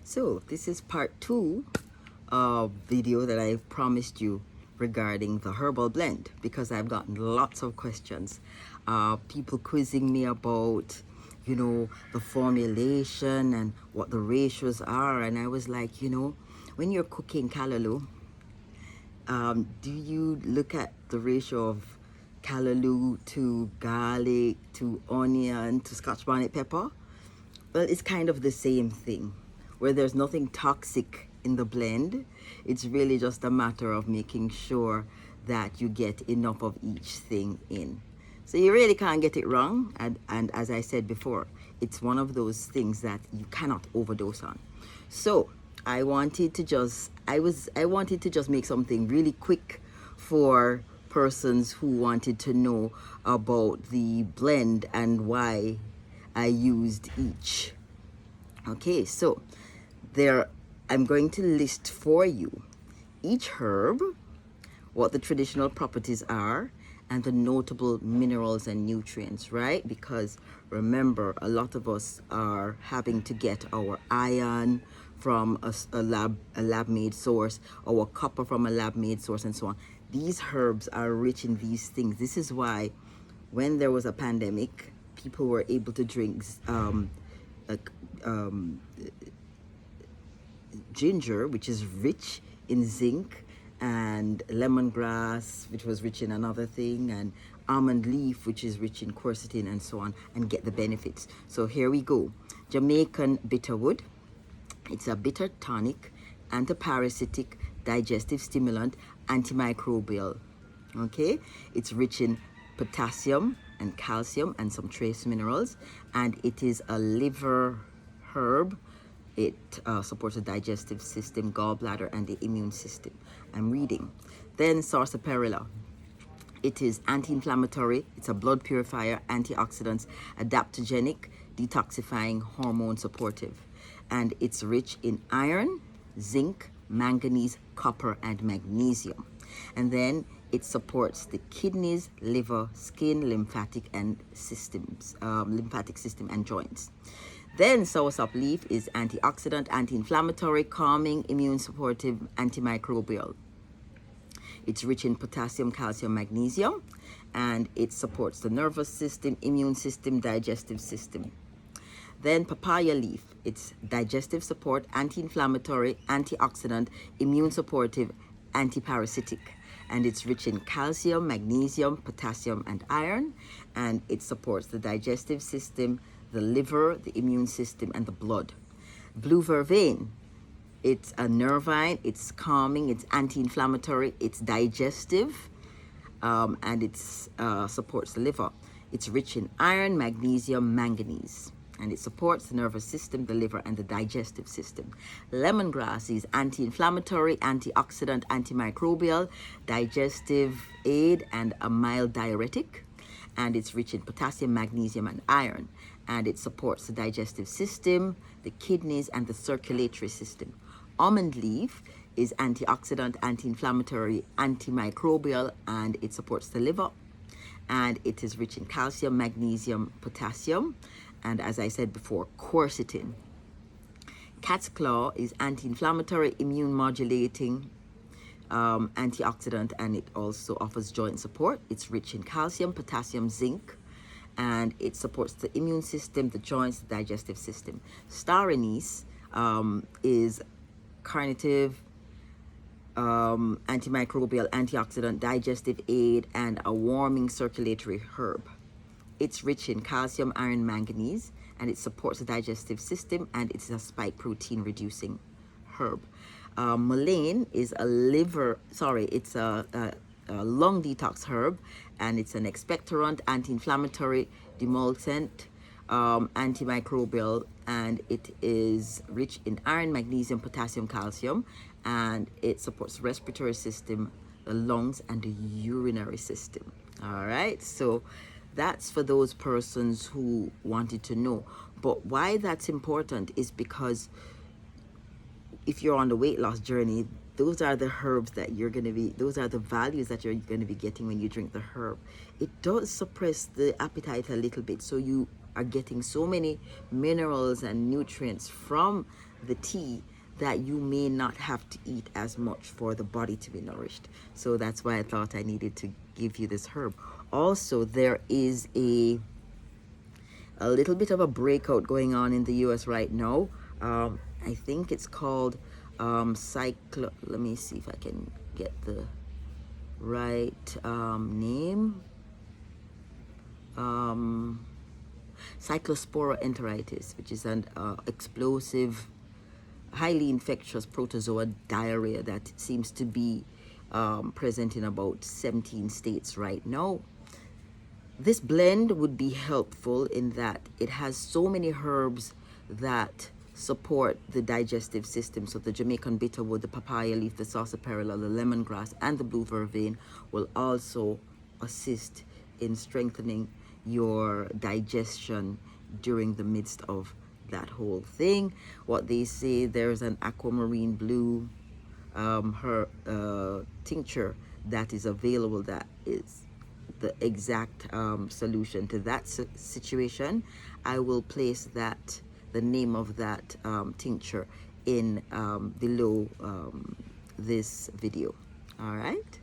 So this is part 2 of video that I promised you regarding the herbal blend, because I've gotten lots of questions. People quizzing me about, the formulation and what the ratios are. And I was like, when you're cooking callaloo, do you look at the ratio of callaloo to garlic to onion to scotch bonnet pepper? Well, it's kind of the same thing, where there's nothing toxic in the blend. It's really just a matter of making sure that you get enough of each thing in. So you really can't get it wrong. And as I said before, it's one of those things that you cannot overdose on. So I wanted to just make something really quick for persons who wanted to know about the blend and why I used each. Okay, so I'm going to list for you each herb, what the traditional properties are, and the notable minerals and nutrients, right? Because remember, a lot of us are having to get our iron from a lab-made source, our copper from a lab-made source, and so on. These herbs are rich in these things. This is why when there was a pandemic, people were able to drink ginger, which is rich in zinc, and lemongrass, which was rich in another thing, and almond leaf, which is rich in quercetin, and so on, and get the benefits. So here we go. Jamaican bitterwood. It's a bitter tonic, antiparasitic, digestive stimulant, antimicrobial. Okay, it's rich in potassium and calcium and some trace minerals, and it is a liver herb. It supports the digestive system, gallbladder, and the immune system. I'm reading. Then sarsaparilla. It is anti-inflammatory. It's a blood purifier, antioxidants, adaptogenic, detoxifying, hormone supportive. And it's rich in iron, zinc, manganese, copper, and magnesium. And then it supports the kidneys, liver, skin, lymphatic system and joints. Then soursop leaf is antioxidant, anti-inflammatory, calming, immune supportive, antimicrobial. It's rich in potassium, calcium, magnesium, and it supports the nervous system, immune system, digestive system. Then papaya leaf, it's digestive support, anti-inflammatory, antioxidant, immune supportive, antiparasitic. And it's rich in calcium, magnesium, potassium, and iron. And it supports the digestive system, the liver, the immune system, and the blood. Blue vervain, it's a nervine, it's calming, it's anti-inflammatory, it's digestive, and it supports the liver. It's rich in iron, magnesium, manganese, and it supports the nervous system, the liver, and the digestive system. Lemongrass is anti-inflammatory, antioxidant, antimicrobial, digestive aid, and a mild diuretic. And it's rich in potassium, magnesium, and iron. And it supports the digestive system, the kidneys, and the circulatory system. Almond leaf is antioxidant, anti-inflammatory, antimicrobial, and it supports the liver. And it is rich in calcium, magnesium, potassium, and as I said before, quercetin. Cat's claw is anti-inflammatory, immune modulating, antioxidant, and it also offers joint support. It's rich in calcium, potassium, zinc, and it supports the immune system, the joints, the digestive system. Star anise is carnative, antimicrobial, antioxidant, digestive aid, and a warming circulatory herb. It's rich in calcium, iron, manganese, and it supports the digestive system, and it's a spike protein reducing herb. Mullein is a lung detox herb, and it's an expectorant, anti-inflammatory, demulcent, antimicrobial, and it is rich in iron, magnesium, potassium, calcium, and it supports the respiratory system, the lungs, and the urinary system. All right, so that's for those persons who wanted to know. But why that's important is because if you're on the weight loss journey, those are the herbs that those are the values that you're going to be getting when you drink the herb. It does suppress the appetite a little bit, so you are getting so many minerals and nutrients from the tea that you may not have to eat as much for the body to be nourished. So that's why I thought I needed to give you this herb. Also, there is a little bit of a breakout going on in the US right now. I think it's called let me see if I can get the right name. Cyclospora enteritis, which is an explosive, highly infectious protozoa diarrhea that seems to be present in about 17 states right now. This blend would be helpful in that it has so many herbs that support the digestive system. So the Jamaican bitterwood, the papaya leaf, the sarsaparilla, the lemongrass, and the blue vervain will also assist in strengthening your digestion during the midst of that whole thing. What they say, there's an aquamarine blue tincture that is available that is the exact solution to that situation. I will place the name of that tincture in below this video. All right.